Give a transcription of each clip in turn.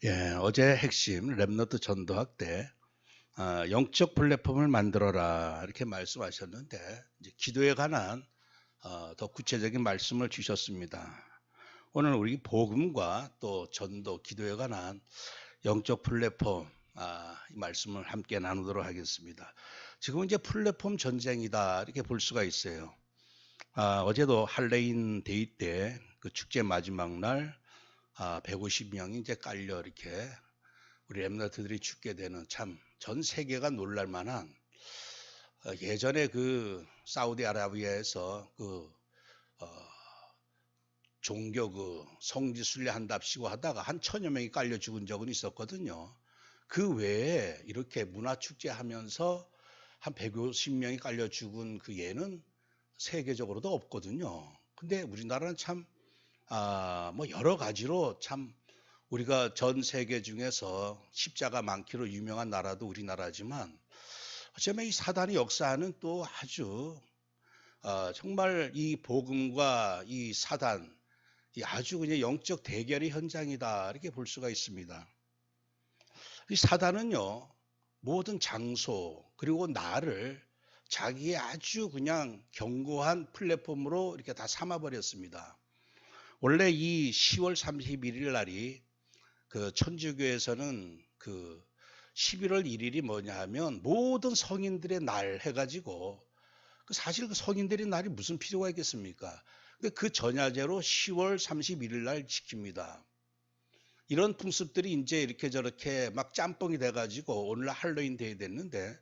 예, 어제 핵심 랩너트 전도학 때 영적 플랫폼을 만들어라 이렇게 말씀하셨는데 이제 기도에 관한 더 구체적인 말씀을 주셨습니다. 오늘 우리 복음과 또 전도, 기도에 관한 영적 플랫폼 이 말씀을 함께 나누도록 하겠습니다. 지금 이제 플랫폼 전쟁이다 이렇게 볼 수가 있어요. 어제도 할레인 데이 때 그 축제 마지막 날 150명이 이제 깔려 이렇게 우리 랩너트들이 죽게 되는 참 전 세계가 놀랄 만한 예전에 그 사우디아라비아에서 그 종교 그 성지 순례한답시고 하다가 한 1000여 명이 깔려 죽은 적은 있었거든요. 그 외에 이렇게 문화축제 하면서 한 150명이 깔려 죽은 그 예는 세계적으로도 없거든요. 근데 우리나라는 참 뭐 여러 가지로 참 우리가 전 세계 중에서 십자가 많기로 유명한 나라도 우리나라지만 어쩌면 이 사단이 역사하는 또 아주 정말 이 복음과 이 사단 이 아주 그냥 영적 대결의 현장이다 이렇게 볼 수가 있습니다. 이 사단은요 모든 장소 그리고 나를 자기의 아주 그냥 견고한 플랫폼으로 이렇게 다 삼아버렸습니다. 원래 이 10월 31일 날이 그 천주교에서는 그 11월 1일이 뭐냐 하면 모든 성인들의 날 해가지고 사실 그 성인들의 날이 무슨 필요가 있겠습니까? 그 전야제로 10월 31일 날 지킵니다. 이런 풍습들이 이제 이렇게 저렇게 막 짬뽕이 돼가지고 오늘 할로윈 데이 됐는데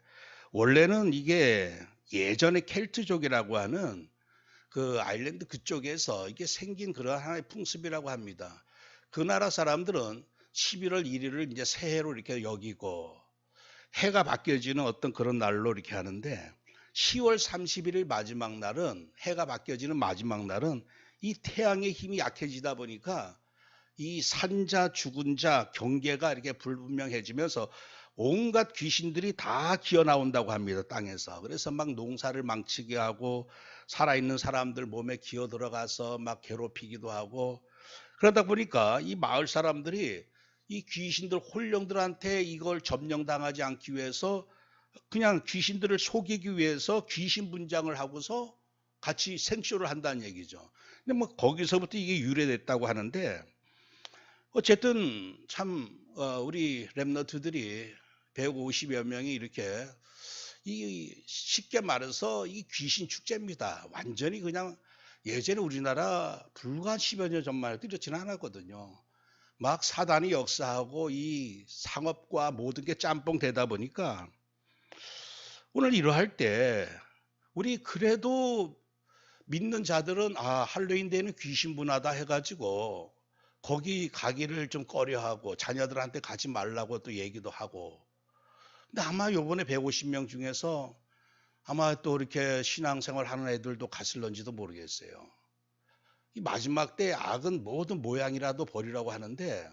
원래는 이게 예전에 켈트족이라고 하는 그 아일랜드 그쪽에서 이게 생긴 그런 하나의 풍습이라고 합니다. 그 나라 사람들은 11월 1일을 이제 새해로 이렇게 여기고 해가 바뀌어지는 어떤 그런 날로 이렇게 하는데 10월 31일 마지막 날은 해가 바뀌어지는 마지막 날은 이 태양의 힘이 약해지다 보니까 이 산자 죽은 자 경계가 이렇게 불분명해지면서 온갖 귀신들이 다 기어 나온다고 합니다. 땅에서. 그래서 막 농사를 망치게 하고 살아있는 사람들 몸에 기어 들어가서 막 괴롭히기도 하고 그러다 보니까 이 마을 사람들이 이 귀신들 혼령들한테 이걸 점령당하지 않기 위해서 그냥 귀신들을 속이기 위해서 귀신 분장을 하고서 같이 생쇼를 한다는 얘기죠. 근데 뭐 거기서부터 이게 유래됐다고 하는데 어쨌든 참 우리 랩너트들이 150여 명이 이렇게 이 쉽게 말해서 이 귀신 축제입니다. 완전히 그냥 예전에 우리나라 불과 10여 년 전만 해도 이렇지는 않았거든요. 막 사단이 역사하고 이 상업과 모든 게 짬뽕 되다 보니까 오늘 이러할 때 우리 그래도 믿는 자들은 할로윈 데이는 귀신 문화다 해가지고 거기 가기를 좀 꺼려하고 자녀들한테 가지 말라고 또 얘기도 하고 근데 아마 요번에 150명 중에서 아마 또 이렇게 신앙생활 하는 애들도 갔을런지도 모르겠어요. 이 마지막 때 악은 모든 모양이라도 버리라고 하는데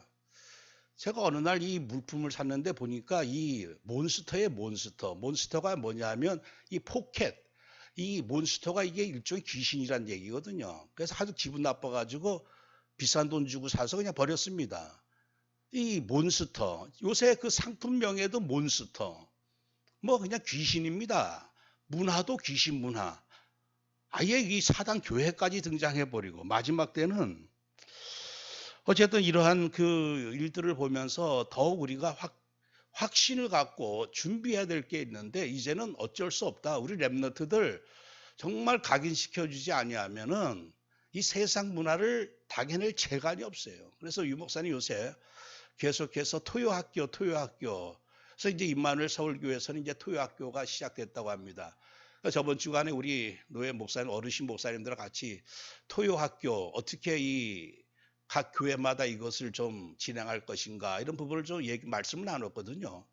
제가 어느 날 이 물품을 샀는데 보니까 이 몬스터의 몬스터가 뭐냐 하면 이 포켓 이 몬스터가 이게 일종의 귀신이란 얘기거든요. 그래서 아주 기분 나빠가지고 비싼 돈 주고 사서 그냥 버렸습니다. 이 몬스터 요새 그 상품명에도 몬스터 뭐 그냥 귀신입니다. 문화도 귀신 문화. 아예 이 사단 교회까지 등장해버리고 마지막 때는 어쨌든 이러한 그 일들을 보면서 더욱 우리가 확신을 갖고 준비해야 될 게 있는데 이제는 어쩔 수 없다. 우리 랩너트들 정말 각인시켜주지 아니하면은 이 세상 문화를 다겨낼 재간이 없어요. 그래서 유 목사님 요새 계속해서 토요학교. 그래서 이제 임마누엘 서울교회에서는 이제 토요학교가 시작됐다고 합니다. 그러니까 저번 주간에 우리 노예 목사님, 어르신 목사님들과 같이 토요학교 어떻게 이 각 교회마다 이것을 좀 진행할 것인가 이런 부분을 좀 말씀을 나눴거든요.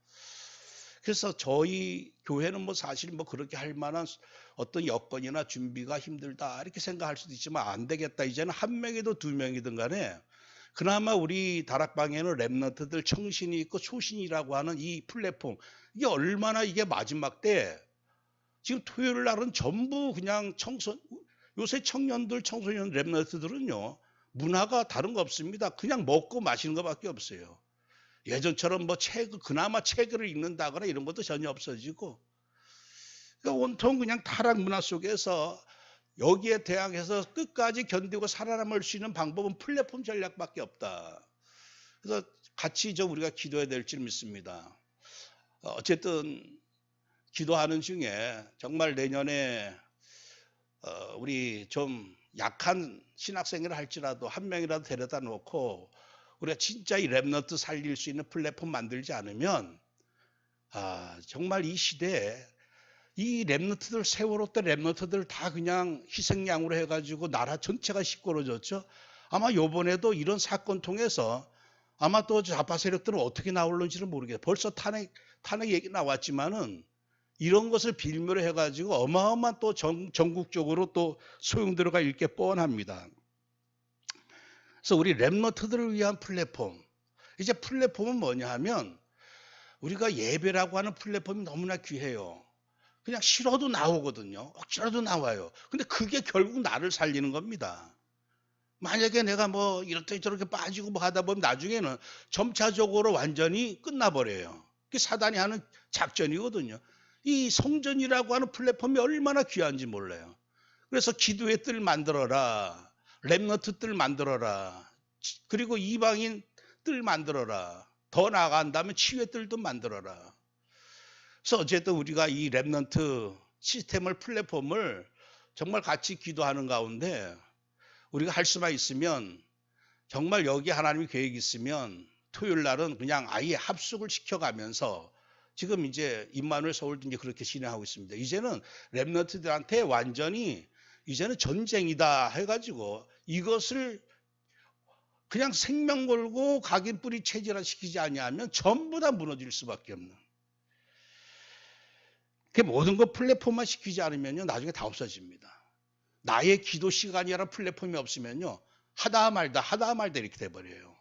그래서 저희 교회는 뭐 사실 뭐 그렇게 할 만한 어떤 여건이나 준비가 힘들다 이렇게 생각할 수도 있지만 안 되겠다. 이제는 한 명이든 두 명이든 간에 그나마 우리 다락방에는 랩너트들 청신이 있고 초신이라고 하는 이 플랫폼 이게 얼마나 이게 마지막 때 지금 토요일 날은 전부 그냥 요새 청년들 청소년 랩너트들은요 문화가 다른 거 없습니다. 그냥 먹고 마시는 것밖에 없어요. 예전처럼 뭐 그나마 책을 읽는다거나 이런 것도 전혀 없어지고, 그러니까 온통 그냥 타락 문화 속에서 여기에 대항해서 끝까지 견디고 살아남을 수 있는 방법은 플랫폼 전략밖에 없다. 그래서 같이 우리가 기도해야 될 줄 믿습니다. 어쨌든 기도하는 중에 정말 내년에 우리 좀 약한 신학생이라 할지라도 한 명이라도 데려다 놓고 우리가 진짜 이 랩넌트 살릴 수 있는 플랫폼 만들지 않으면 정말 이 시대에 이 랩넌트들, 세월호 때 랩넌트들 다 그냥 희생양으로 해가지고 나라 전체가 시끄러졌죠. 아마 요번에도 이런 사건 통해서 아마 또 좌파 세력들은 어떻게 나올는지는 모르겠어요. 벌써 탄핵 얘기 나왔지만은 이런 것을 빌미로 해가지고 어마어마한 또 전국적으로 또 소용돌이가 일 게 뻔합니다. 그래서 우리 랩넌트들을 위한 플랫폼. 이제 플랫폼은 뭐냐 하면 우리가 예배라고 하는 플랫폼이 너무나 귀해요. 그냥 싫어도 나오거든요. 억지로도 나와요. 근데 그게 결국 나를 살리는 겁니다. 만약에 내가 뭐 이렇게 저렇게 빠지고 뭐 하다 보면 나중에는 점차적으로 완전히 끝나버려요. 그게 사단이 하는 작전이거든요. 이 성전이라고 하는 플랫폼이 얼마나 귀한지 몰라요. 그래서 기도의 뜰 만들어라. 랩너트 뜰 만들어라. 그리고 이방인 뜰 만들어라. 더 나아간다면 치유의 뜰도 만들어라. 그래서 어쨌든 우리가 이 랩넌트 시스템을, 플랫폼을 정말 같이 기도하는 가운데 우리가 할 수만 있으면, 정말 여기 하나님의 계획이 있으면 토요일 날은 그냥 아예 합숙을 시켜가면서, 지금 이제 임마누엘 서울도 이제 그렇게 진행하고 있습니다. 이제는 랩넌트들한테 완전히 이제는 전쟁이다 해가지고 이것을 그냥 생명 걸고 각인 뿌리 체질화 시키지 아니하면 전부 다 무너질 수밖에 없는. 그 모든 거 플랫폼만 시키지 않으면요, 나중에 다 없어집니다. 나의 기도 시간이라는 플랫폼이 없으면요, 하다 말다 이렇게 돼버려요.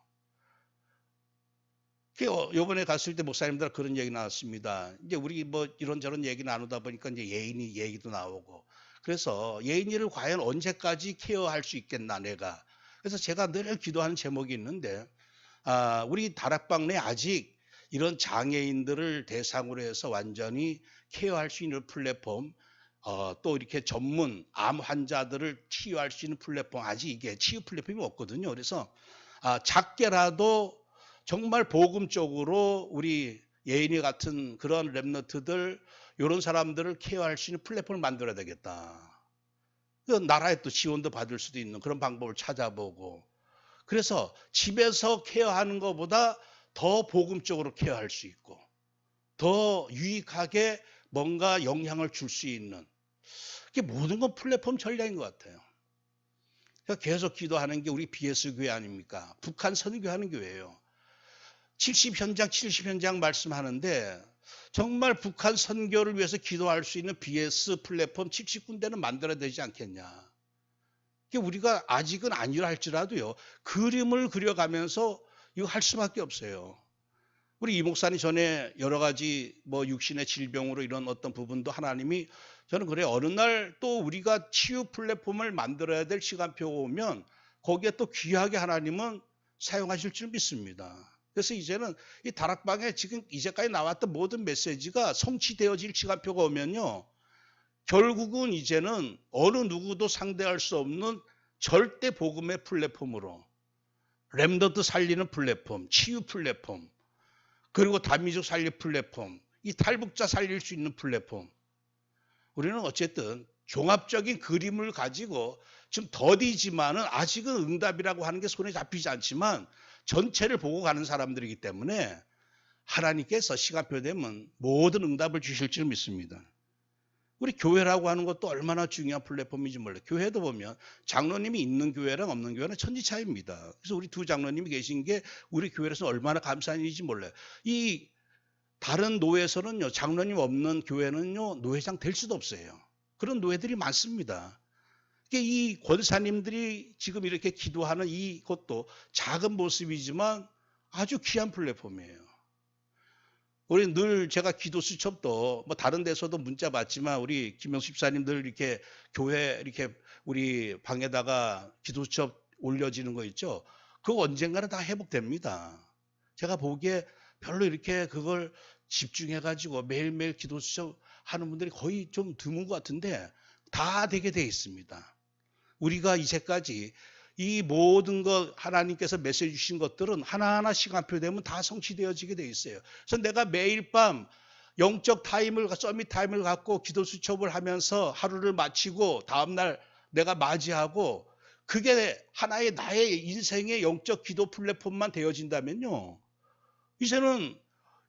요번에 갔을 때 목사님들 그런 얘기 나왔습니다. 이제 우리 뭐 이런저런 얘기 나누다 보니까 이제 예인이 얘기도 나오고, 그래서 예인이를 과연 언제까지 케어할 수 있겠나 내가. 그래서 제가 늘 기도하는 제목이 있는데, 우리 다락방 내 아직 이런 장애인들을 대상으로 해서 완전히 케어할 수 있는 플랫폼, 또 이렇게 전문 암 환자들을 치유할 수 있는 플랫폼, 아직 이게 치유 플랫폼이 없거든요. 그래서 작게라도 정말 복음적으로 우리 예인이 같은 그런 랩너트들, 이런 사람들을 케어할 수 있는 플랫폼을 만들어야 되겠다. 나라에 또 지원도 받을 수도 있는 그런 방법을 찾아보고, 그래서 집에서 케어하는 것보다 더 복음적으로 케어할 수 있고 더 유익하게 뭔가 영향을 줄 수 있는, 그게 모든 건 플랫폼 전략인 것 같아요. 그러니까 계속 기도하는 게 우리 BS 교회 아닙니까? 북한 선교하는 교회예요. 70현장 말씀하는데 정말 북한 선교를 위해서 기도할 수 있는 BS 플랫폼 70군데는 만들어야 되지 않겠냐. 우리가 아직은 아니라 할지라도요, 그림을 그려가면서 이거 할 수밖에 없어요. 우리 이 목사님 전에 여러 가지 뭐 육신의 질병으로 이런 어떤 부분도 하나님이, 저는 그래요, 어느 날 또 우리가 치유 플랫폼을 만들어야 될 시간표가 오면 거기에 또 귀하게 하나님은 사용하실 줄 믿습니다. 그래서 이제는 이 다락방에 지금 이제까지 나왔던 모든 메시지가 성취되어질 시간표가 오면요, 결국은 이제는 어느 누구도 상대할 수 없는 절대 복음의 플랫폼으로, 렘넌트 살리는 플랫폼, 치유 플랫폼, 그리고 다민족 살릴 플랫폼, 이 탈북자 살릴 수 있는 플랫폼. 우리는 어쨌든 종합적인 그림을 가지고 좀 더디지만은 아직은 응답이라고 하는 게 손에 잡히지 않지만 전체를 보고 가는 사람들이기 때문에 하나님께서 시간표 되면 모든 응답을 주실 줄 믿습니다. 우리 교회라고 하는 것도 얼마나 중요한 플랫폼인지 몰라요. 교회도 보면 장로님이 있는 교회랑 없는 교회는 천지 차이입니다. 그래서 우리 두 장로님이 계신 게 우리 교회에서 얼마나 감사한 일인지 몰라요. 이 다른 노회에서는요, 장로님 없는 교회는요, 노회장 될 수도 없어요. 그런 노회들이 많습니다. 이 권사님들이 지금 이렇게 기도하는 이것도 작은 모습이지만 아주 귀한 플랫폼이에요. 우리 늘 제가 기도 수첩도 뭐 다른 데서도 문자 받지만 우리 김영수 집사님들 이렇게 교회 이렇게 우리 방에다가 기도 수첩 올려지는 거 있죠. 그거 언젠가는 다 회복됩니다. 제가 보기에 별로 이렇게 그걸 집중해가지고 매일매일 기도 수첩 하는 분들이 거의 좀 드문 것 같은데 다 되게 돼 있습니다. 우리가 이제까지 이 모든 것 하나님께서 메시지 주신 것들은 하나하나 시간표 되면 다 성취되어지게 돼 있어요. 그래서 내가 매일 밤 영적 타임을 서밋 타임을 갖고 기도 수첩을 하면서 하루를 마치고 다음날 내가 맞이하고 그게 하나의 나의 인생의 영적 기도 플랫폼만 되어진다면요. 이제는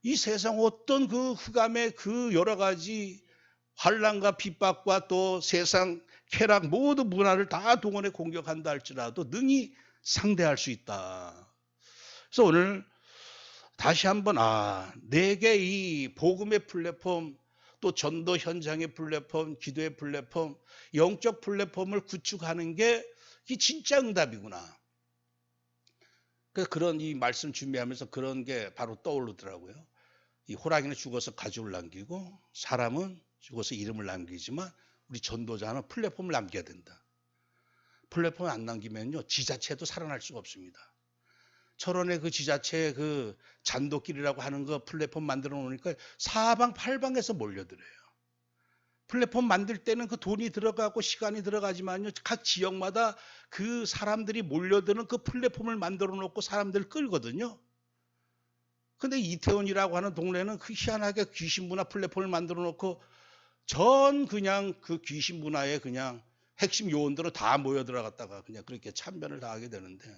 이 세상 어떤 그 흑암의 그 여러 가지 환난과 핍박과 또 세상 쾌락 모든 문화를 다 동원해 공격한다 할지라도 능히 상대할 수 있다. 그래서 오늘 다시 한번 내게 이 복음의 플랫폼 또 전도 현장의 플랫폼, 기도의 플랫폼, 영적 플랫폼을 구축하는 게 이게 진짜 응답이구나. 그래서 그런 이 말씀 준비하면서 그런 게 바로 떠오르더라고요. 이 호랑이는 죽어서 가죽을 남기고 사람은 죽어서 이름을 남기지만 우리 전도자는 플랫폼을 남겨야 된다. 플랫폼을 안 남기면요 지자체도 살아날 수가 없습니다. 철원의 그 지자체 그 잔도길이라고 하는 거 플랫폼 만들어 놓으니까 사방팔방에서 몰려들어요. 플랫폼 만들 때는 그 돈이 들어가고 시간이 들어가지만요 각 지역마다 그 사람들이 몰려드는 그 플랫폼을 만들어 놓고 사람들 끌거든요. 근데 이태원이라고 하는 동네는 그 희한하게 귀신 문화 플랫폼을 만들어 놓고 그냥 그 귀신 문화에 그냥 핵심 요원들은 다 모여 들어갔다가 그냥 그렇게 참변을 당하게 되는데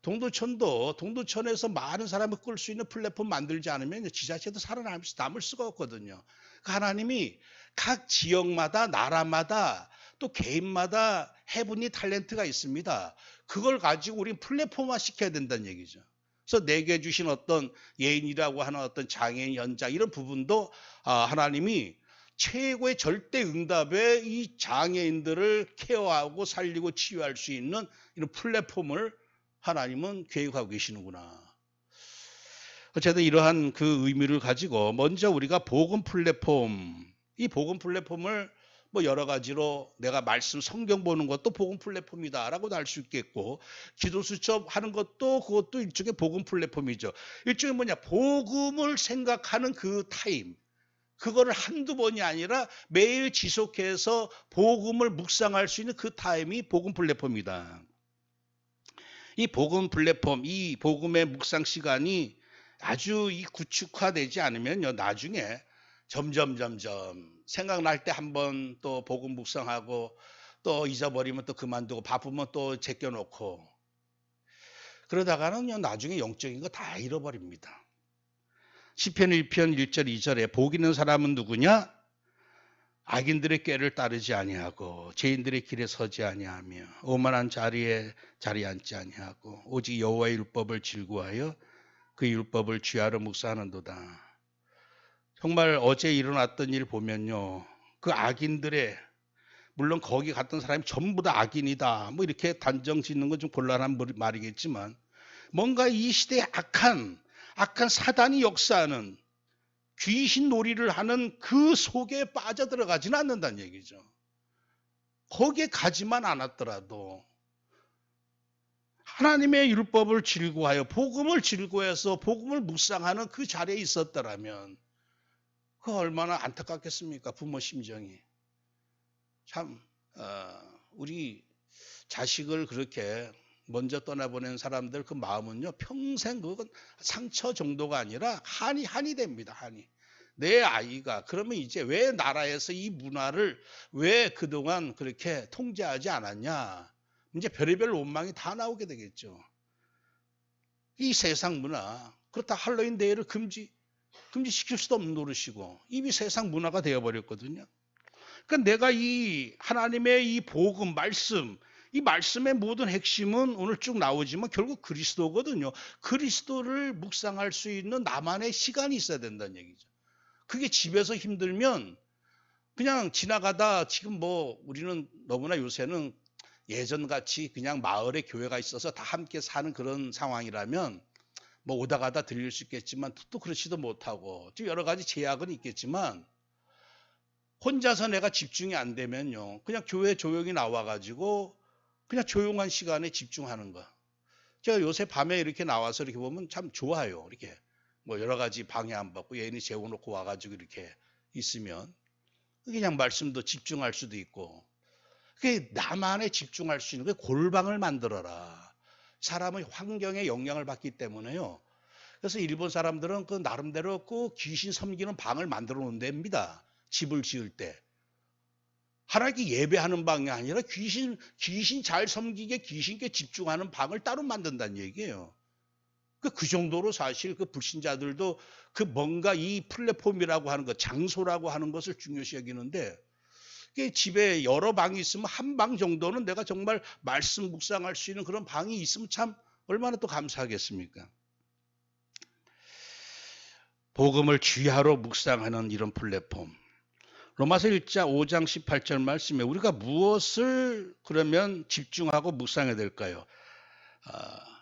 동두천에서 많은 사람을 끌 수 있는 플랫폼 만들지 않으면 지자체도 살아남을 수가 없거든요. 하나님이 각 지역마다 나라마다 또 개인마다 해분이 탤런트가 있습니다. 그걸 가지고 우리 플랫폼화 시켜야 된다는 얘기죠. 그래서 내게 주신 어떤 예인이라고 하는 어떤 장애인 연장 이런 부분도 하나님이 최고의 절대 응답에 이 장애인들을 케어하고 살리고 치유할 수 있는 이런 플랫폼을 하나님은 계획하고 계시는구나. 어쨌든 이러한 그 의미를 가지고 먼저 우리가 복음 플랫폼, 이 복음 플랫폼을 뭐 여러 가지로 내가 말씀 성경 보는 것도 복음 플랫폼이다라고도 할 수 있겠고 기도 수첩 하는 것도 그것도 일종의 복음 플랫폼이죠. 일종의 뭐냐 복음을 생각하는 그 타임. 그거를 한두 번이 아니라 매일 지속해서 복음을 묵상할 수 있는 그 타임이 복음 플랫폼이다. 이 복음 플랫폼, 이 복음의 묵상 시간이 아주 이 구축화되지 않으면요, 나중에 점점 생각날 때 한 번 또 복음 묵상하고 또 잊어버리면 또 그만두고 바쁘면 또 제껴놓고 그러다가는요, 나중에 영적인 거 다 잃어버립니다. 시편 1편 1절 2절에 복 있는 사람은 누구냐? 악인들의 꾀를 따르지 아니하고 죄인들의 길에 서지 아니하며 오만한 자리에 앉지 아니하고 오직 여호와의 율법을 즐거워하여 그 율법을 주야로 묵상하는도다. 정말 어제 일어났던 일 보면요. 그 악인들의 물론 거기 갔던 사람이 전부 다 악인이다. 뭐 이렇게 단정 짓는 건 좀 곤란한 말이겠지만 뭔가 이 시대에 악한 사단이 역사하는 귀신 놀이를 하는 그 속에 빠져들어가지는 않는다는 얘기죠. 거기에 가지만 않았더라도 하나님의 율법을 즐거워하여 복음을 즐거워해서 복음을 묵상하는 그 자리에 있었더라면 그 얼마나 안타깝겠습니까? 부모 심정이. 참 우리 자식을 그렇게 먼저 떠나보낸 사람들 그 마음은요 평생 그건 상처 정도가 아니라 한이 됩니다. 한이. 내 아이가 그러면 이제 왜 나라에서 이 문화를 왜 그동안 그렇게 통제하지 않았냐. 이제 별의별 원망이 다 나오게 되겠죠. 이 세상 문화 그렇다 할로윈 데이를 금지시킬 수도 없는 노릇이고 이미 세상 문화가 되어버렸거든요. 그러니까 내가 이 하나님의 이 복음 말씀 이 말씀의 모든 핵심은 오늘 쭉 나오지만 결국 그리스도거든요. 그리스도를 묵상할 수 있는 나만의 시간이 있어야 된다는 얘기죠. 그게 집에서 힘들면 그냥 지나가다 지금 뭐 우리는 너무나 요새는 예전같이 그냥 마을에 교회가 있어서 다 함께 사는 그런 상황이라면 뭐 오다 가다 들릴 수 있겠지만 또 그렇지도 못하고 여러 가지 제약은 있겠지만 혼자서 내가 집중이 안 되면요. 그냥 교회 조용히 나와가지고 그냥 조용한 시간에 집중하는 거. 제가 요새 밤에 이렇게 나와서 이렇게 보면 참 좋아요. 이렇게 뭐 여러 가지 방해 안 받고 예인이 재워놓고 와가지고 이렇게 있으면 그냥 말씀도 집중할 수도 있고, 그게 나만에 집중할 수 있는 그 골방을 만들어라. 사람의 환경에 영향을 받기 때문에요. 그래서 일본 사람들은 그 나름대로 그 귀신 섬기는 방을 만들어 놓는답니다. 집을 지을 때. 하나님께 예배하는 방이 아니라 귀신 잘 섬기게 귀신께 집중하는 방을 따로 만든다는 얘기예요. 그 정도로 사실 그 불신자들도 그 뭔가 이 플랫폼이라고 하는 것, 장소라고 하는 것을 중요시 여기는데, 집에 여러 방이 있으면 한 방 정도는 내가 정말 말씀 묵상할 수 있는 그런 방이 있으면 참 얼마나 또 감사하겠습니까? 복음을 쥐하로 묵상하는 이런 플랫폼. 로마서 1장 5장 18절 말씀에 우리가 무엇을 그러면 집중하고 묵상해야 될까요?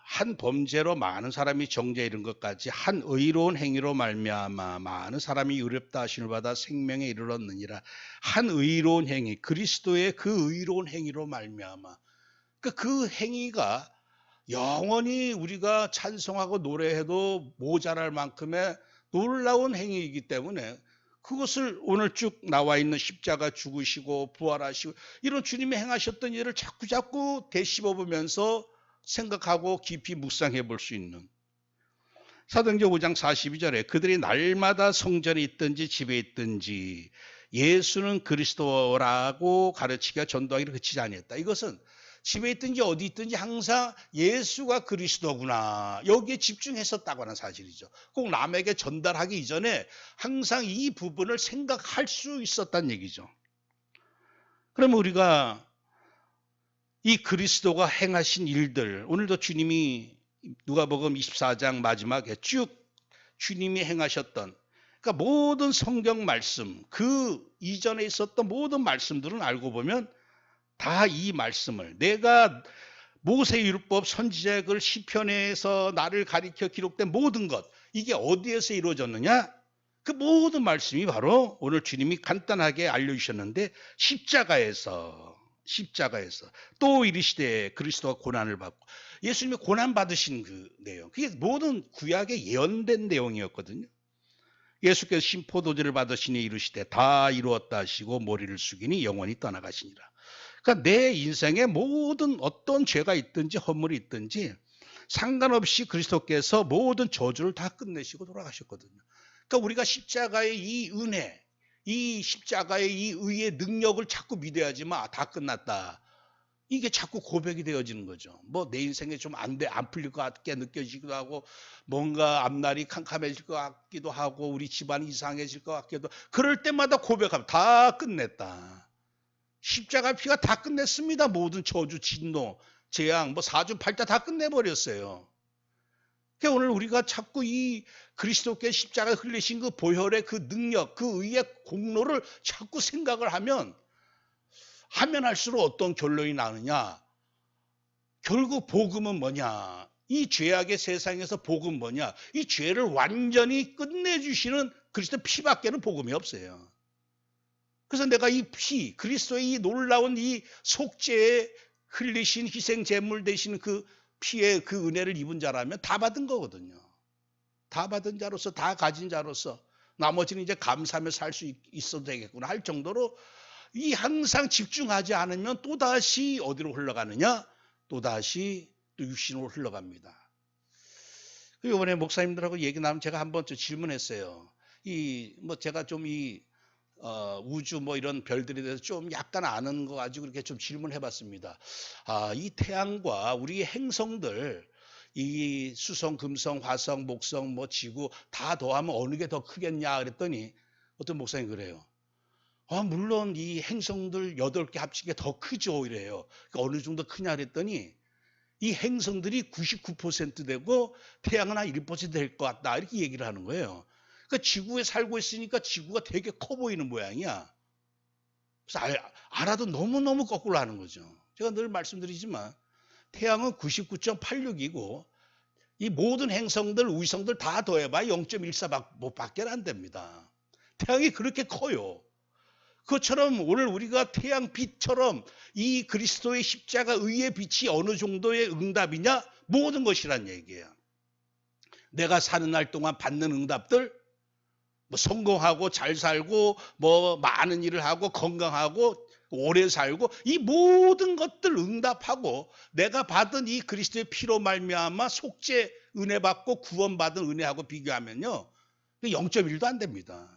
한 범죄로 많은 사람이 정죄에 이른 것까지 한 의로운 행위로 말미암아 많은 사람이 의롭다 하심을 받아 생명에 이르렀느니라. 한 의로운 행위, 그리스도의 그 의로운 행위로 말미암아. 그 행위가 영원히 우리가 찬송하고 노래해도 모자랄 만큼의 놀라운 행위이기 때문에 그것을 오늘 쭉 나와 있는 십자가 죽으시고 부활하시고 이런 주님이 행하셨던 일을 자꾸 되씹어보면서 생각하고 깊이 묵상해 볼 수 있는, 사도행전 5장 42절에 그들이 날마다 성전에 있든지 집에 있든지 예수는 그리스도라고 가르치기가 전도하기를 그치지 아니했다. 이것은 집에 있든지 어디 있든지 항상 예수가 그리스도구나 여기에 집중했었다고 하는 사실이죠. 꼭 남에게 전달하기 이전에 항상 이 부분을 생각할 수 있었다는 얘기죠. 그러면 우리가 이 그리스도가 행하신 일들, 오늘도 주님이 누가복음 24장 마지막에 쭉 주님이 행하셨던, 그러니까 모든 성경 말씀, 그 이전에 있었던 모든 말씀들은 알고 보면 다 이 말씀을, 내가 모세율법 선지자의 글 시편에서 나를 가리켜 기록된 모든 것, 이게 어디에서 이루어졌느냐? 그 모든 말씀이 바로 오늘 주님이 간단하게 알려주셨는데 십자가에서 또 이르시되 그리스도가 고난을 받고, 예수님이 고난 받으신 그 내용, 그게 모든 구약에 예언된 내용이었거든요. 예수께서 심포도주를 받으시니 이르시되 다 이루었다 하시고 머리를 숙이니 영원히 떠나가시니라. 그러니까 내 인생에 모든 어떤 죄가 있든지 허물이 있든지 상관없이 그리스도께서 모든 저주를 다 끝내시고 돌아가셨거든요. 그러니까 우리가 십자가의 이 은혜, 이 십자가의 이 의의 능력을 자꾸 믿어야지만 다 끝났다. 이게 자꾸 고백이 되어지는 거죠. 뭐 내 인생에 좀 안 풀릴 것 같게 느껴지기도 하고, 뭔가 앞날이 캄캄해질 것 같기도 하고, 우리 집안이 이상해질 것 같기도 하고, 그럴 때마다 고백하면 다 끝냈다. 십자가 피가 다 끝냈습니다. 모든 저주, 진노, 재앙, 뭐 사주팔자 다 끝내버렸어요. 그러니까 오늘 우리가 자꾸 이 그리스도께 십자가 흘리신 그 보혈의 그 능력, 그 의의 공로를 자꾸 생각을 하면 할수록 어떤 결론이 나느냐? 결국 복음은 뭐냐? 이 죄악의 세상에서 복음 뭐냐? 이 죄를 완전히 끝내주시는 그리스도 피밖에는 복음이 없어요. 그래서 내가 이 피, 그리스도의 이 놀라운 이 속죄에 흘리신 희생 제물 되신 그 피의 그 은혜를 입은 자라면 다 받은 거거든요. 다 받은 자로서, 다 가진 자로서 나머지는 이제 감사하며 살 수 있어도 되겠구나 할 정도로, 이 항상 집중하지 않으면 또다시 어디로 흘러가느냐? 또다시 또 육신으로 흘러갑니다. 이번에 목사님들하고 얘기 나누면 제가 한번 질문했어요. 제가 좀 우주 뭐 이런 별들에 대해서 좀 약간 아는 거 가지고 이렇게 좀 질문해 봤습니다. 이 태양과 우리 행성들, 이 수성, 금성, 화성, 목성, 뭐 지구 다 더하면 어느 게 더 크겠냐 그랬더니 어떤 목사님 그래요. 물론 이 행성들 8개 합친 게 더 크죠 이래요. 그러니까 어느 정도 크냐 그랬더니 이 행성들이 99% 되고 태양은 한 1% 될 것 같다 이렇게 얘기를 하는 거예요. 그러니까 지구에 살고 있으니까 지구가 되게 커 보이는 모양이야. 그래서 알아도 너무너무 거꾸로 하는 거죠. 제가 늘 말씀드리지만 태양은 99.86이고 이 모든 행성들, 위성들 다 더해봐 0.14밖에 안 됩니다. 태양이 그렇게 커요. 그것처럼 오늘 우리가 태양빛처럼 이 그리스도의 십자가 의의 빛이 어느 정도의 응답이냐? 모든 것이란 얘기예요. 내가 사는 날 동안 받는 응답들, 뭐 성공하고 잘 살고 뭐 많은 일을 하고 건강하고 오래 살고 이 모든 것들 응답하고 내가 받은 이 그리스도의 피로 말미암아 속죄 은혜 받고 구원받은 은혜하고 비교하면요 0.1도 안 됩니다.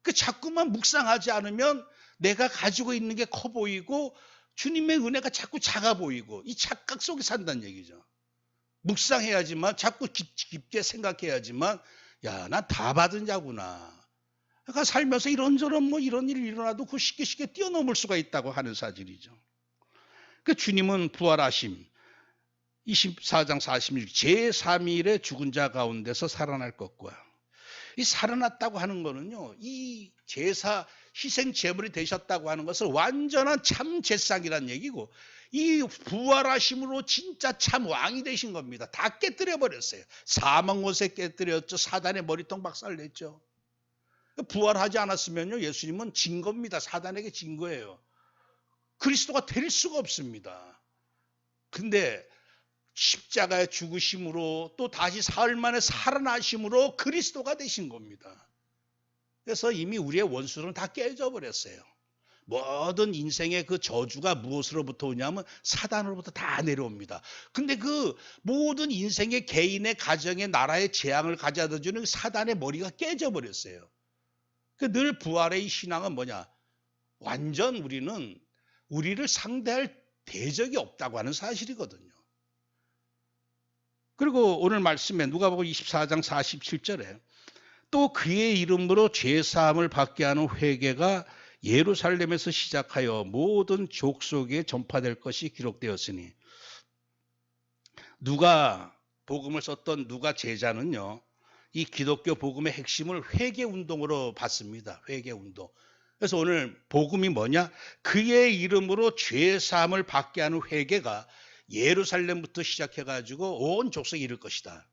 그 자꾸만 묵상하지 않으면 내가 가지고 있는 게 커 보이고 주님의 은혜가 자꾸 작아 보이고 이 착각 속에 산다는 얘기죠. 묵상해야지만 자꾸 깊게 생각해야지만 야, 난 다 받은 자구나. 그러니까 살면서 이런저런 뭐 이런 일이 일어나도 그 쉽게 뛰어넘을 수가 있다고 하는 사실이죠. 그 주님은 부활하심 24장 46절 제3일에 죽은 자 가운데서 살아날 것과 이 살아났다고 하는 거는요. 이 제사 희생 제물이 되셨다고 하는 것은 완전한 참 제상이란 얘기고 이 부활하심으로 진짜 참 왕이 되신 겁니다. 다 깨뜨려 버렸어요. 사망 못에 깨뜨렸죠. 사단의 머리통 박살냈죠. 부활하지 않았으면요. 예수님은 진 겁니다. 사단에게 진 거예요. 그리스도가 될 수가 없습니다. 근데 십자가의 죽으심으로 또 다시 사흘 만에 살아나심으로 그리스도가 되신 겁니다. 그래서 이미 우리의 원수는 다 깨져버렸어요. 모든 인생의 그 저주가 무엇으로부터 오냐면 사단으로부터 다 내려옵니다. 근데 그 모든 인생의 개인의 가정의 나라의 재앙을 가져다 주는 사단의 머리가 깨져버렸어요. 늘 부활의 신앙은 뭐냐? 완전 우리를 상대할 대적이 없다고 하는 사실이거든요. 그리고 오늘 말씀에 누가복음 24장 47절에 또 그의 이름으로 죄사함을 받게 하는 회개가 예루살렘에서 시작하여 모든 족속에 전파될 것이 기록되었으니 누가 복음을 썼던 누가 제자는요. 이 기독교 복음의 핵심을 회개운동으로 봤습니다. 회개운동. 그래서 오늘 복음이 뭐냐? 그의 이름으로 죄사함을 받게 하는 회개가 예루살렘부터 시작해가지고 온 족속에 이를 것이다.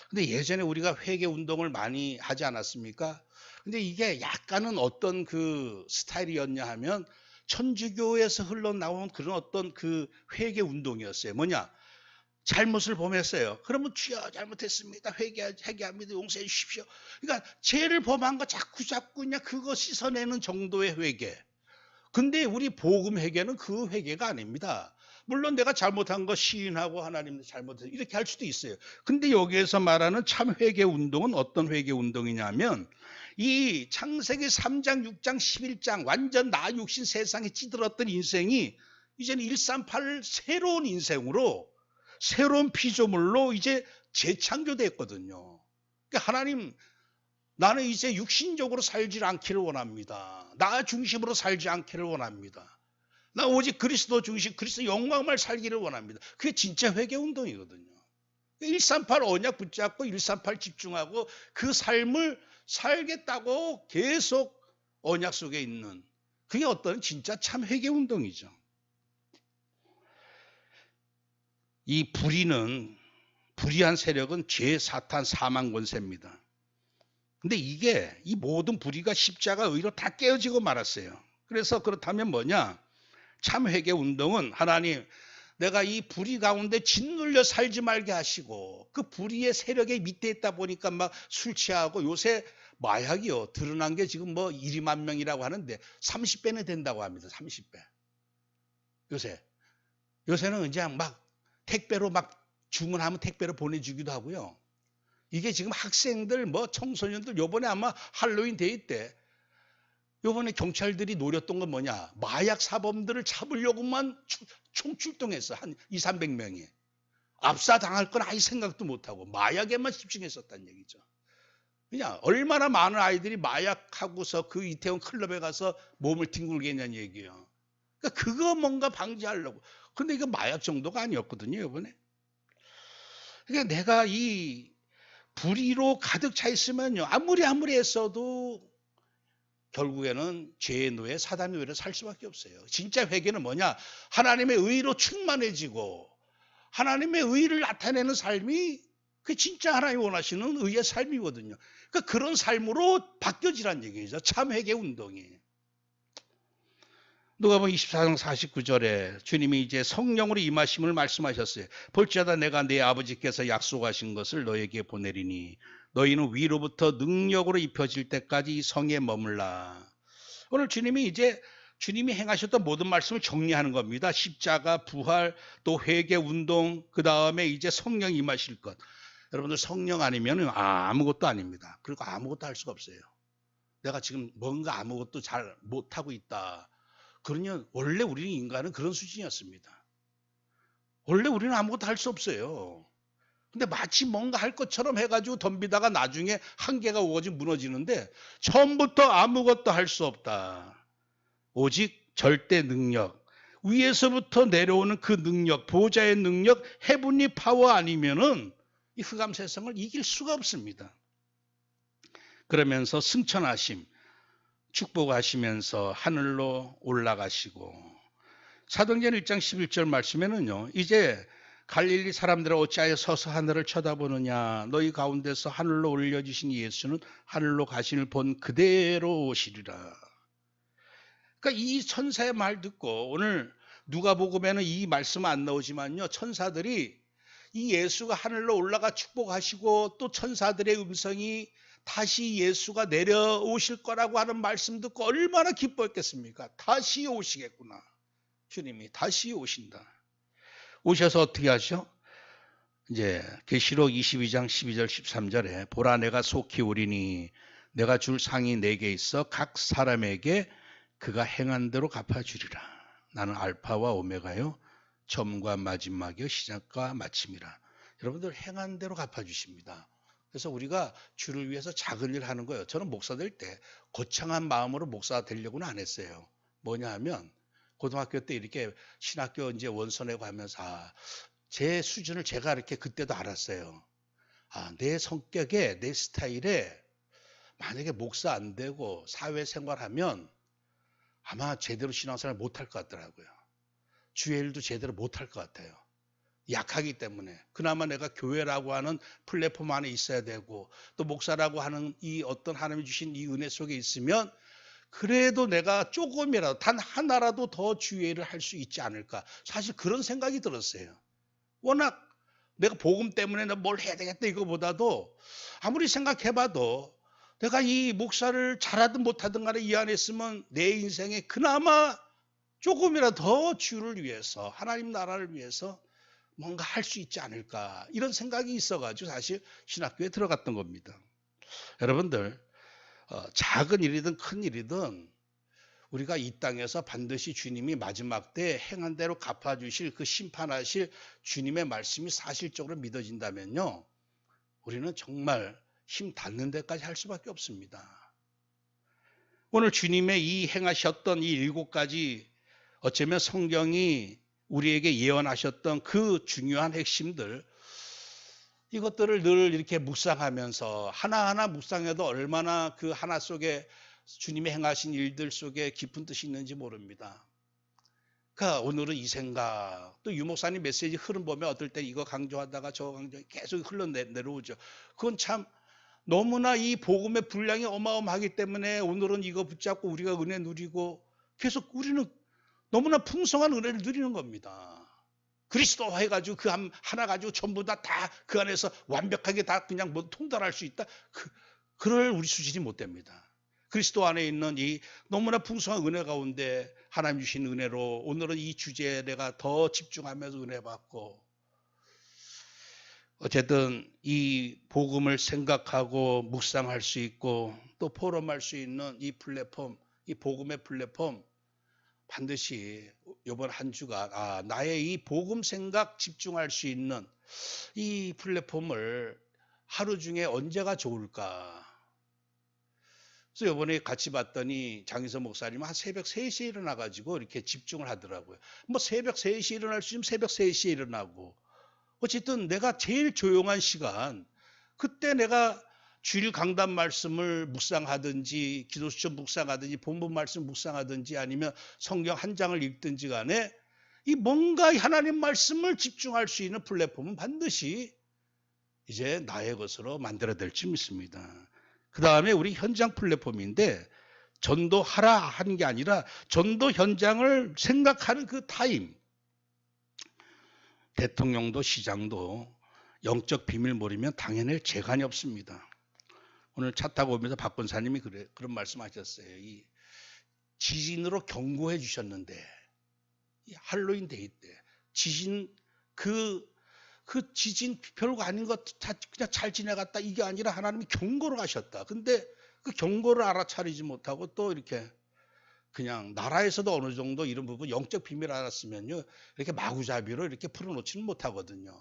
근데 예전에 우리가 회개운동을 많이 하지 않았습니까? 근데 이게 약간은 어떤 그 스타일이었냐 하면 천주교에서 흘러나온 그런 어떤 그 회개운동이었어요. 뭐냐? 잘못을 범했어요. 그러면 주여 잘못했습니다. 회개합니다. 용서해 주십시오. 그러니까 죄를 범한 거 자꾸 그냥 그거 씻어내는 정도의 회개. 근데 우리 복음 회개는 그 회개가 아닙니다. 물론 내가 잘못한 거 시인하고 하나님 잘못했어 이렇게 할 수도 있어요. 근데 여기에서 말하는 참 회개 운동은 어떤 회개 운동이냐면 이 창세기 3장, 6장, 11장 완전 나 육신 세상에 찌들었던 인생이 이제는 138 새로운 인생으로 새로운 피조물로 이제 재창조됐거든요. 그러니까 하나님 나는 이제 육신적으로 살지 않기를 원합니다. 나 중심으로 살지 않기를 원합니다. 나 오직 그리스도 중심, 그리스도 영광만 살기를 원합니다. 그게 진짜 회개운동이거든요. 138 언약 붙잡고 138 집중하고 그 삶을 살겠다고 계속 언약 속에 있는 그게 어떤 진짜 참 회개운동이죠. 이 불의한 세력은 죄, 사탄, 사망 권세입니다. 근데 이 모든 불의가 십자가 의로 다 깨어지고 말았어요. 그래서 그렇다면 뭐냐? 참 회개 운동은 하나님 내가 이 불의 가운데 짓눌려 살지 말게 하시고 그 불의의 세력의 밑에 있다 보니까 막 술 취하고 요새 마약이요. 드러난 게 지금 뭐 1~2만 명이라고 하는데 30배는 된다고 합니다. 30배. 요새는 그냥 막 택배로 막 주문하면 택배로 보내주기도 하고요. 이게 지금 학생들 뭐 청소년들 요번에 아마 할로윈 데이 때 요번에 경찰들이 노렸던 건 뭐냐? 마약 사범들을 잡으려고만 총출동했어. 한 200~300명이. 압사당할 건 아예 생각도 못하고 마약에만 집중했었다는 얘기죠. 그냥 얼마나 많은 아이들이 마약하고서 그 이태원 클럽에 가서 몸을 뒹굴게 했냐는 얘기예요. 그러니까 그거 뭔가 방지하려고. 근데 이거 마약 정도가 아니었거든요. 이번에. 그러니까 내가 이 불의로 가득 차 있으면요. 아무리 했어도 결국에는 죄의 노예, 사단의 노예로 살 수밖에 없어요. 진짜 회개는 뭐냐? 하나님의 의로 충만해지고 하나님의 의를 나타내는 삶이 그 진짜 하나님이 원하시는 의의 삶이거든요. 그러니까 그런 삶으로 바뀌어지란 얘기죠. 참 회개 운동이. 누가복음 24장 49절에 주님이 이제 성령으로 임하심을 말씀하셨어요. 볼지어다 내가 내 아버지께서 약속하신 것을 너에게 보내리니 너희는 위로부터 능력으로 입혀질 때까지 이 성에 머물라. 오늘 주님이 행하셨던 모든 말씀을 정리하는 겁니다. 십자가, 부활, 또 회개 운동, 그 다음에 이제 성령 임하실 것. 여러분들 성령 아니면 아무것도 아닙니다. 그리고 아무것도 할 수가 없어요. 내가 지금 뭔가 아무것도 잘 못하고 있다. 그러면 원래 우리는 인간은 그런 수준이었습니다. 원래 우리는 아무것도 할 수 없어요. 근데 마치 뭔가 할 것처럼 해가지고 덤비다가 나중에 한계가 오거지 무너지는데 처음부터 아무것도 할 수 없다. 오직 절대 능력, 위에서부터 내려오는 그 능력, 보좌의 능력, 헤븐리 파워 아니면은 이 흑암 세상을 이길 수가 없습니다. 그러면서 승천하심, 축복하시면서 하늘로 올라가시고 사도행전 1장 11절 말씀에는요. 이제 갈릴리 사람들아 어찌하여 서서 하늘을 쳐다보느냐 너희 가운데서 하늘로 올려주신 예수는 하늘로 가신을 본 그대로 오시리라. 그러니까 이 천사의 말 듣고 오늘 누가복음에는 이 말씀 안 나오지만요. 천사들이 이 예수가 하늘로 올라가 축복하시고 또 천사들의 음성이 다시 예수가 내려오실 거라고 하는 말씀 듣고 얼마나 기뻐했겠습니까? 다시 오시겠구나. 주님이 다시 오신다. 오셔서 어떻게 하셔? 이제 계시록 22장 12절 13절에 보라 내가 속히 오리니 내가 줄 상이 내게 있어 각 사람에게 그가 행한 대로 갚아주리라. 나는 알파와 오메가요 처음과 마지막이요 시작과 마침이라. 여러분들 행한 대로 갚아주십니다. 그래서 우리가 주를 위해서 작은 일 하는 거예요. 저는 목사 될 때 거창한 마음으로 목사 되려고는 안 했어요. 뭐냐 하면 고등학교 때 이렇게 신학교 이제 원서 내고 하면서 제 수준을 제가 이렇게 그때도 알았어요. 내 성격에 내 스타일에 만약에 목사 안 되고 사회생활하면 아마 제대로 신앙생활 못할 것 같더라고요. 주의 일도 제대로 못할 것 같아요. 약하기 때문에. 그나마 내가 교회라고 하는 플랫폼 안에 있어야 되고 또 목사라고 하는 이 어떤 하나님이 주신 이 은혜 속에 있으면 그래도 내가 조금이라도 단 하나라도 더 주의 일을 할 수 있지 않을까. 사실 그런 생각이 들었어요. 워낙 내가 복음 때문에 뭘 해야 되겠다 이거보다도 아무리 생각해봐도 내가 이 목사를 잘하든 못하든 간에 이 안에 있으면 내 인생에 그나마 조금이라도 더 주를 위해서 하나님 나라를 위해서 뭔가 할 수 있지 않을까 이런 생각이 있어가지고 사실 신학교에 들어갔던 겁니다. 여러분들 작은 일이든 큰 일이든 우리가 이 땅에서 반드시 주님이 마지막 때 행한 대로 갚아주실 그 심판하실 주님의 말씀이 사실적으로 믿어진다면요. 우리는 정말 힘 닿는 데까지 할 수밖에 없습니다. 오늘 주님의 이 행하셨던 이 7가지 어쩌면 성경이 우리에게 예언하셨던 그 중요한 핵심들 이것들을 늘 이렇게 묵상하면서 하나하나 묵상해도 얼마나 그 하나 속에 주님이 행하신 일들 속에 깊은 뜻이 있는지 모릅니다. 그러니까 오늘은 이 생각 또 유목사님 메시지 흐름 보면 어떨 때 이거 강조하다가 저거 강조 계속 흘러내려오죠. 그건 참 너무나 이 복음의 분량이 어마어마하기 때문에 오늘은 이거 붙잡고 우리가 은혜 누리고 계속 우리는 너무나 풍성한 은혜를 누리는 겁니다. 그리스도 해가지고 그 하나 가지고 전부 다 그 안에서 완벽하게 다 그냥 뭐 통달할 수 있다. 그럴 우리 수준이 못 됩니다. 그리스도 안에 있는 이 너무나 풍성한 은혜 가운데 하나님 주신 은혜로 오늘은 이 주제에 내가 더 집중하면서 은혜 받고 어쨌든 이 복음을 생각하고 묵상할 수 있고 또 포럼할 수 있는 이 플랫폼, 이 복음의 플랫폼 반드시 이번 한 주가 나의 이 복음 생각 집중할 수 있는 이 플랫폼을 하루 중에 언제가 좋을까? 그래서 이번에 같이 봤더니 장희서 목사님 한 새벽 3시에 일어나가지고 이렇게 집중을 하더라고요. 뭐 새벽 3시에 일어날 수 있으면 새벽 3시에 일어나고 어쨌든 내가 제일 조용한 시간 그때 내가 주일 강단 말씀을 묵상하든지 기도수첩 묵상하든지 본문 말씀 묵상하든지 아니면 성경 한 장을 읽든지 간에 이 뭔가 하나님 말씀을 집중할 수 있는 플랫폼은 반드시 이제 나의 것으로 만들어야 될지 믿습니다. 그 다음에 우리 현장 플랫폼인데 전도하라 하는 게 아니라 전도 현장을 생각하는 그 타임. 대통령도 시장도 영적 비밀 모르면 당연히 재간이 없습니다. 오늘 차 타고 오면서 박 권사님이 그런 말씀하셨어요. 이 지진으로 경고해 주셨는데 이 할로윈 데이 때 지진 그 지진 별거 아닌 것 다 그냥 잘 지나갔다 이게 아니라 하나님이 경고를 하셨다. 근데 그 경고를 알아차리지 못하고 또 이렇게 그냥 나라에서도 어느 정도 이런 부분 영적 비밀 알았으면요 이렇게 마구잡이로 이렇게 풀어놓지는 못하거든요.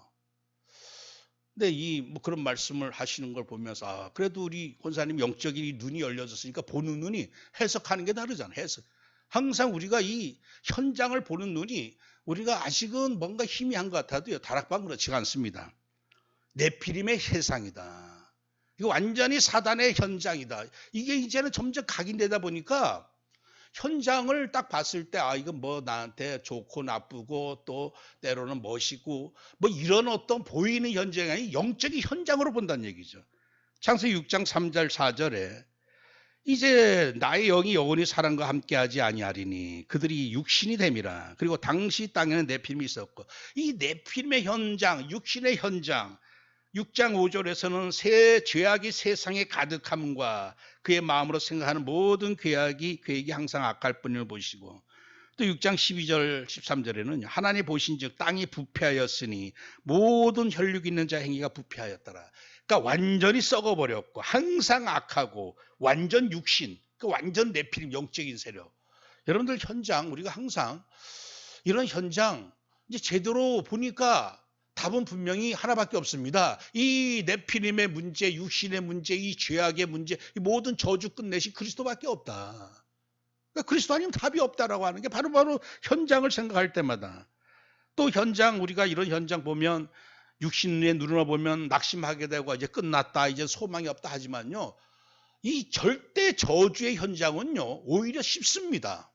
근데 뭐 그런 말씀을 하시는 걸 보면서 아, 그래도 우리 권사님 영적인 눈이 열려졌으니까 보는 눈이 해석하는 게 다르잖아요. 해석. 항상 우리가 이 현장을 보는 눈이 우리가 아직은 뭔가 희미한 것 같아도요. 다락방 그렇지가 않습니다. 네피림의 세상이다. 이거 완전히 사단의 현장이다. 이게 이제는 점점 각인되다 보니까 현장을 딱 봤을 때 아 이건 뭐 나한테 좋고 나쁘고 또 때로는 멋있고 뭐 이런 어떤 보이는 현장이 아니라 영적인 현장으로 본다는 얘기죠. 창세기 6장 3절 4절에 이제 나의 영이 영원히 사람과 함께하지 아니하리니 그들이 육신이 됨이라. 그리고 당시 땅에는 네피림이 있었고 이 네피림의 현장, 육신의 현장 6장 5절에서는 새 죄악이 세상에 가득함과 그의 마음으로 생각하는 모든 계획이 항상 악할 뿐을 보시고 또 6장 12절 13절에는 하나님 보신즉 땅이 부패하였으니 모든 혈육 있는 자 행위가 부패하였더라. 그러니까 완전히 썩어버렸고 항상 악하고 완전 육신, 그 완전 네피림 영적인 세력. 여러분들 현장 우리가 항상 이런 현장 이제 제대로 보니까 답은 분명히 하나밖에 없습니다. 이 네피림의 문제, 육신의 문제, 이 죄악의 문제, 이 모든 저주 끝내신 그리스도밖에 없다. 그러니까 그리스도 아니면 답이 없다라고 하는 게 바로 현장을 생각할 때마다 또 현장 우리가 이런 현장 보면 육신의 눈으로 보면 낙심하게 되고 이제 끝났다, 이제 소망이 없다 하지만요. 이 절대 저주의 현장은요 오히려 쉽습니다.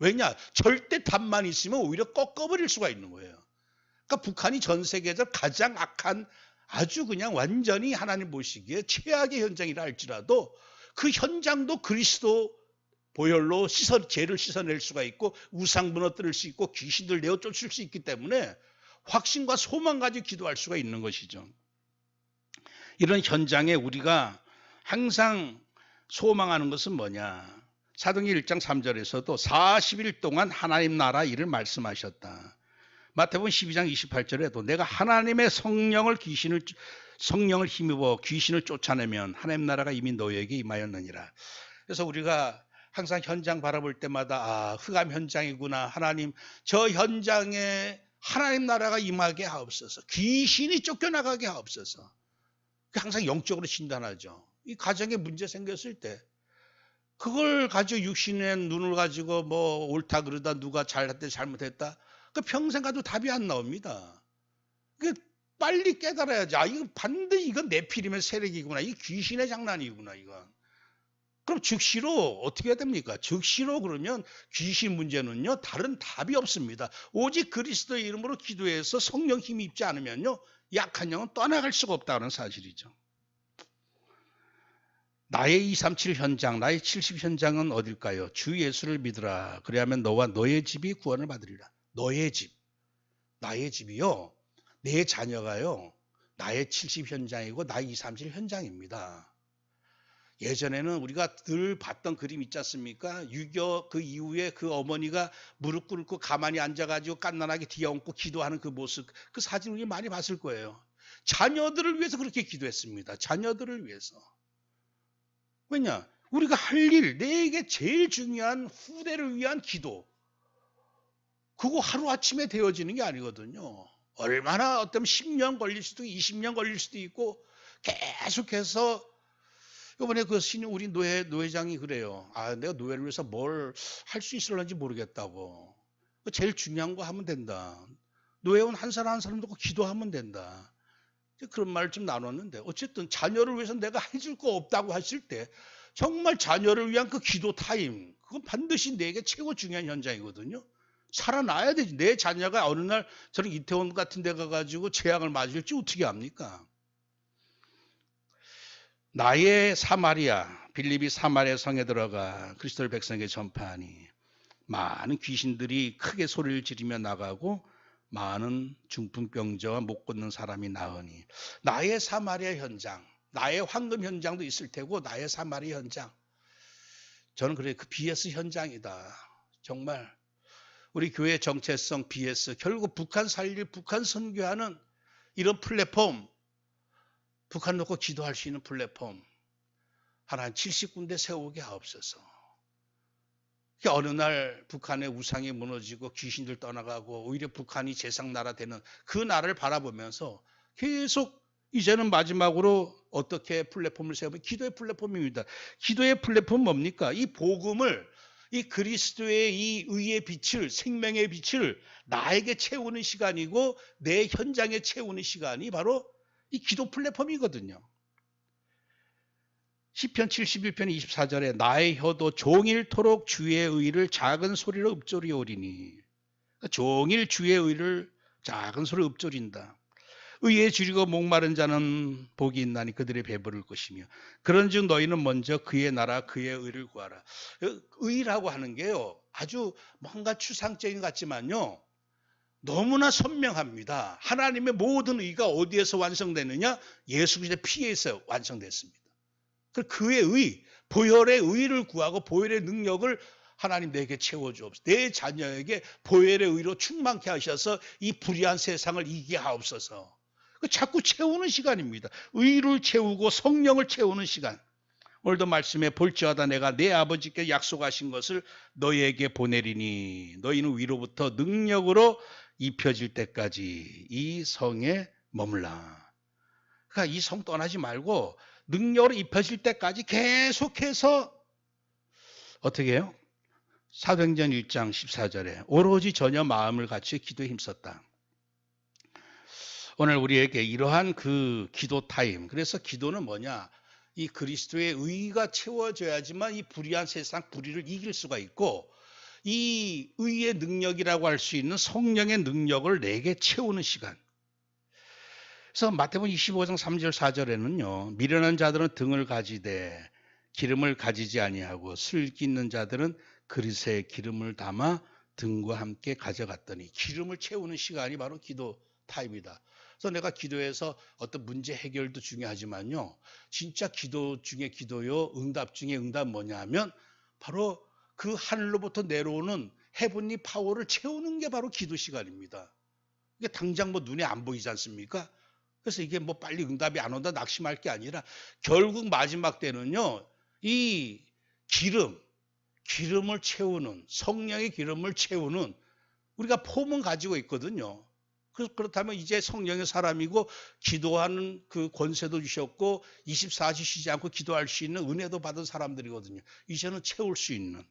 왜냐? 절대 답만 있으면 오히려 꺾어버릴 수가 있는 거예요. 그러니까 북한이 전 세계에서 가장 악한 아주 그냥 완전히 하나님 보시기에 최악의 현장이라 할지라도 그 현장도 그리스도 보혈로 죄를 씻어낼 수가 있고 우상 무너뜨릴 수 있고 귀신들 내어 쫓을 수 있기 때문에 확신과 소망 가지고 기도할 수가 있는 것이죠. 이런 현장에 우리가 항상 소망하는 것은 뭐냐? 사도행전 1장 3절에서도 40일 동안 하나님 나라 일을 말씀하셨다. 마태복음 12장 28절에도 내가 하나님의 성령을 힘입어 귀신을 쫓아내면 하나님 나라가 이미 너희에게 임하였느니라. 그래서 우리가 항상 현장 바라볼 때마다 아 흑암 현장이구나. 하나님 저 현장에 하나님 나라가 임하게 하옵소서. 귀신이 쫓겨나가게 하옵소서. 항상 영적으로 진단하죠. 이 가정에 문제 생겼을 때 그걸 가지고 육신의 눈을 가지고 뭐 옳다 그러다 누가 잘했다 잘못했다 그 평생 가도 답이 안 나옵니다. 그 빨리 깨달아야지. 아 이거 반드시 이건 네피림의 세력이구나. 이 귀신의 장난이구나 이건. 그럼 즉시로 어떻게 해야 됩니까? 즉시로 그러면 귀신 문제는요 다른 답이 없습니다. 오직 그리스도의 이름으로 기도해서 성령 힘이 입지 않으면요 약한 영은 떠나갈 수가 없다는 사실이죠. 나의 237 현장, 나의 70 현장은 어딜까요? 주 예수를 믿으라. 그래야만 너와 너의 집이 구원을 받으리라. 너의 집, 나의 집이요. 내 자녀가요. 나의 70 현장이고 나의 237 현장입니다. 예전에는 우리가 늘 봤던 그림 있지 않습니까? 6.25 그 이후에 그 어머니가 무릎 꿇고 가만히 앉아가지고 깐난하게 뒤엉고 기도하는 그 모습, 그 사진 우리 많이 봤을 거예요. 자녀들을 위해서 그렇게 기도했습니다. 자녀들을 위해서. 왜냐? 우리가 할 일, 내게 제일 중요한 후대를 위한 기도. 그거 하루아침에 되어지는 게 아니거든요. 얼마나 어쩌면 10년 걸릴 수도 있고 20년 걸릴 수도 있고 계속해서 이번에 그 신임 우리 노회장이 그래요. 아, 내가 노회를 위해서 뭘 할 수 있을런지 모르겠다고. 제일 중요한 거 하면 된다. 노회원 한 사람 한 사람 듣고 기도하면 된다. 그런 말을 좀 나눴는데 어쨌든 자녀를 위해서 내가 해줄 거 없다고 하실 때 정말 자녀를 위한 그 기도 타임 그건 반드시 내게 최고 중요한 현장이거든요. 살아나야 되지. 내 자녀가 어느 날 저런 이태원 같은 데 가가지고 재앙을 맞을지 어떻게 합니까? 나의 사마리아 빌립이 사마리아 성에 들어가 그리스도를 백성에게 전파하니 많은 귀신들이 크게 소리를 지르며 나가고 많은 중풍병자와 못 걷는 사람이 나으니 나의 사마리아 현장, 나의 황금 현장도 있을 테고 나의 사마리아 현장. 저는 그래요. 그 BS 현장이다. 정말 우리 교회 정체성 BS 결국 북한 살릴 북한 선교하는 이런 플랫폼, 북한 놓고 기도할 수 있는 플랫폼 한 70군데 세우게 하옵소서. 어느 날 북한의 우상이 무너지고 귀신들 떠나가고 오히려 북한이 제상나라 되는 그 나라를 바라보면서 계속 이제는 마지막으로 어떻게 플랫폼을 세우면 기도의 플랫폼입니다. 기도의 플랫폼은 뭡니까? 이 복음을 이 그리스도의 이 의의 빛을 생명의 빛을 나에게 채우는 시간이고 내 현장에 채우는 시간이 바로 이 기도 플랫폼이거든요. 시편 71편 24절에 나의 혀도 종일토록 주의 의를 작은 소리로 읊조리오리니 종일 주의 의를 작은 소리로 읊조린다. 의에 줄이고 목마른 자는 복이 있나니 그들의 배부를 것이며 그런즉 너희는 먼저 그의 나라 그의 의를 구하라. 의라고 하는 게요 아주 뭔가 추상적인 것 같지만요 너무나 선명합니다. 하나님의 모든 의가 어디에서 완성되느냐? 예수 그리스도의 피에서 완성됐습니다. 그의 의, 보혈의 의를 구하고 보혈의 능력을 하나님 내게 채워주옵소서. 내 자녀에게 보혈의 의로 충만케 하셔서 이 불의한 세상을 이기게 하옵소서. 자꾸 채우는 시간입니다. 의를 채우고 성령을 채우는 시간. 오늘도 말씀에 볼지어다 내가 내 아버지께 약속하신 것을 너희에게 보내리니 너희는 위로부터 능력으로 입혀질 때까지 이 성에 머물라. 그러니까 이 성 떠나지 말고 능력으로 입혀질 때까지 계속해서 어떻게 해요? 사도행전 1장 14절에 오로지 전혀 마음을 갖추어 기도에 힘썼다. 오늘 우리에게 이러한 그 기도 타임. 그래서 기도는 뭐냐? 이 그리스도의 의가 채워져야지만 이 불의한 세상 불의를 이길 수가 있고 이 의의 능력이라고 할 수 있는 성령의 능력을 내게 채우는 시간. 그래서 마태복음 25장 3절 4절에는요. 미련한 자들은 등을 가지되 기름을 가지지 아니하고 슬기 있는 자들은 그릇에 기름을 담아 등과 함께 가져갔더니 기름을 채우는 시간이 바로 기도 타임이다. 그래서 내가 기도해서 어떤 문제 해결도 중요하지만요. 진짜 기도 중에 기도요. 응답 중에 응답 뭐냐 하면 바로 그 하늘로부터 내려오는 헤븐리 파워를 채우는 게 바로 기도 시간입니다. 이게 당장 뭐 눈에 안 보이지 않습니까? 그래서 이게 뭐 빨리 응답이 안 온다 낙심할 게 아니라 결국 마지막 때는요. 이 기름을 채우는 성령의 기름을 채우는 우리가 폼은 가지고 있거든요. 그렇다면 이제 성령의 사람이고 기도하는 그 권세도 주셨고 24시 쉬지 않고 기도할 수 있는 은혜도 받은 사람들이거든요. 이제는 채울 수 있는.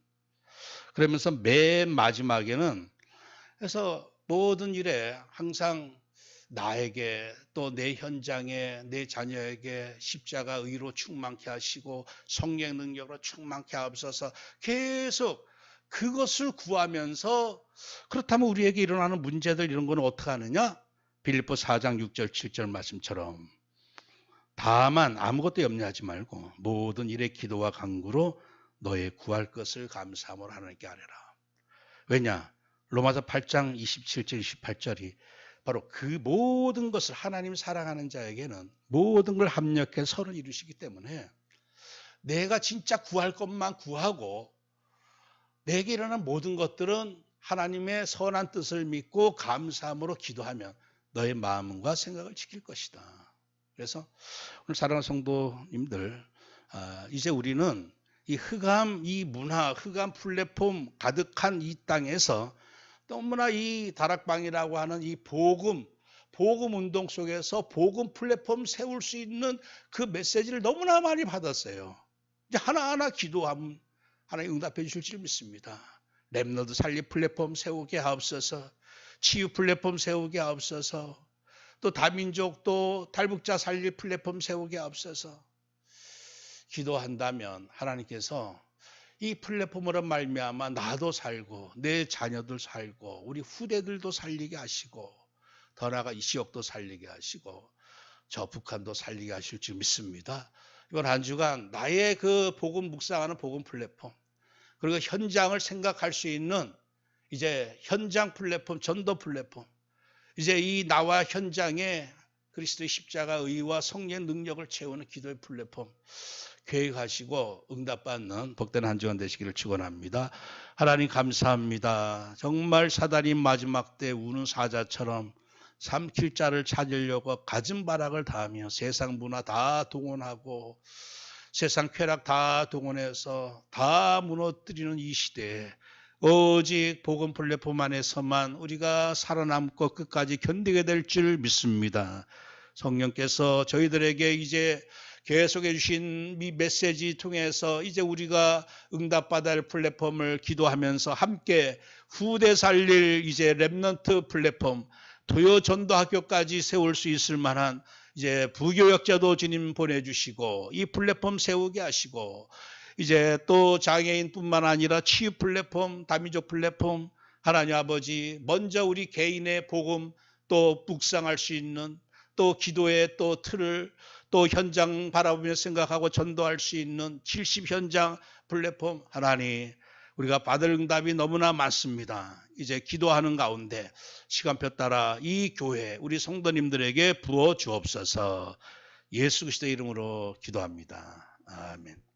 그러면서 맨 마지막에는 그래서 모든 일에 항상 나에게 또 내 현장에 내 자녀에게 십자가 의로 충만케 하시고 성령 능력으로 충만케 하옵소서 계속 그것을 구하면서 그렇다면 우리에게 일어나는 문제들 이런 거는 어떻게 하느냐? 빌립보 4장 6절 7절 말씀처럼 다만 아무것도 염려하지 말고 모든 일에 기도와 간구로 너의 구할 것을 감사함으로 하나님께 아뢰라. 왜냐? 로마서 8장 27절 28절이 바로 그 모든 것을 하나님 사랑하는 자에게는 모든 걸 합력해 선을 이루시기 때문에 내가 진짜 구할 것만 구하고 내게 일어난 모든 것들은 하나님의 선한 뜻을 믿고 감사함으로 기도하면 너의 마음과 생각을 지킬 것이다. 그래서 오늘 사랑하는 성도님들 이제 우리는 이 흑암, 이 문화, 흑암 플랫폼 가득한 이 땅에서 너무나 이 다락방이라고 하는 이 복음 운동 속에서 복음 플랫폼 세울 수 있는 그 메시지를 너무나 많이 받았어요. 이제 하나하나 기도하면 하나님 응답해 주실 줄 믿습니다. 랩너드 살리 플랫폼 세우게 하옵소서. 치유 플랫폼 세우게 하옵소서. 또 다민족 또 탈북자 살리 플랫폼 세우게 하옵소서. 기도한다면 하나님께서 이 플랫폼으로 말미암아 나도 살고 내 자녀들 살고 우리 후대들도 살리게 하시고 더 나아가 이 지역도 살리게 하시고 저 북한도 살리게 하실 줄 믿습니다. 이번 한 주간 나의 그 복음 묵상하는 복음 플랫폼, 그리고 현장을 생각할 수 있는 이제 현장 플랫폼, 전도 플랫폼, 이제 이 나와 현장에 그리스도의 십자가 의와 성령의 능력을 채우는 기도의 플랫폼 계획하시고 응답받는 복된 한 주간 되시기를 축원합니다. 하나님 감사합니다. 정말 사단이 마지막 때 우는 사자처럼 삼킬 자를 찾으려고 갖은 바락을 다하며 세상 문화 다 동원하고 세상 쾌락 다 동원해서 다 무너뜨리는 이 시대에 오직 복음 플랫폼 안에서만 우리가 살아남고 끝까지 견디게 될 줄 믿습니다. 성령께서 저희들에게 이제 계속해 주신 이 메시지 통해서 이제 우리가 응답받아야 할 플랫폼을 기도하면서 함께 후대 살릴 이제 렘넌트 플랫폼, 토요 전도학교까지 세울 수 있을 만한 이제 부교역자도 주님 보내주시고 이 플랫폼 세우게 하시고 이제 또 장애인뿐만 아니라 치유 플랫폼, 다민족 플랫폼, 하나님 아버지 먼저 우리 개인의 복음 또 묵상할 수 있는 또 기도의 또 틀을 또 현장 바라보며 생각하고 전도할 수 있는 70 현장 플랫폼 하나님 우리가 받을 응답이 너무나 많습니다. 이제 기도하는 가운데 시간표 따라 이 교회 우리 성도님들에게 부어 주옵소서. 예수 그리스도의 이름으로 기도합니다. 아멘.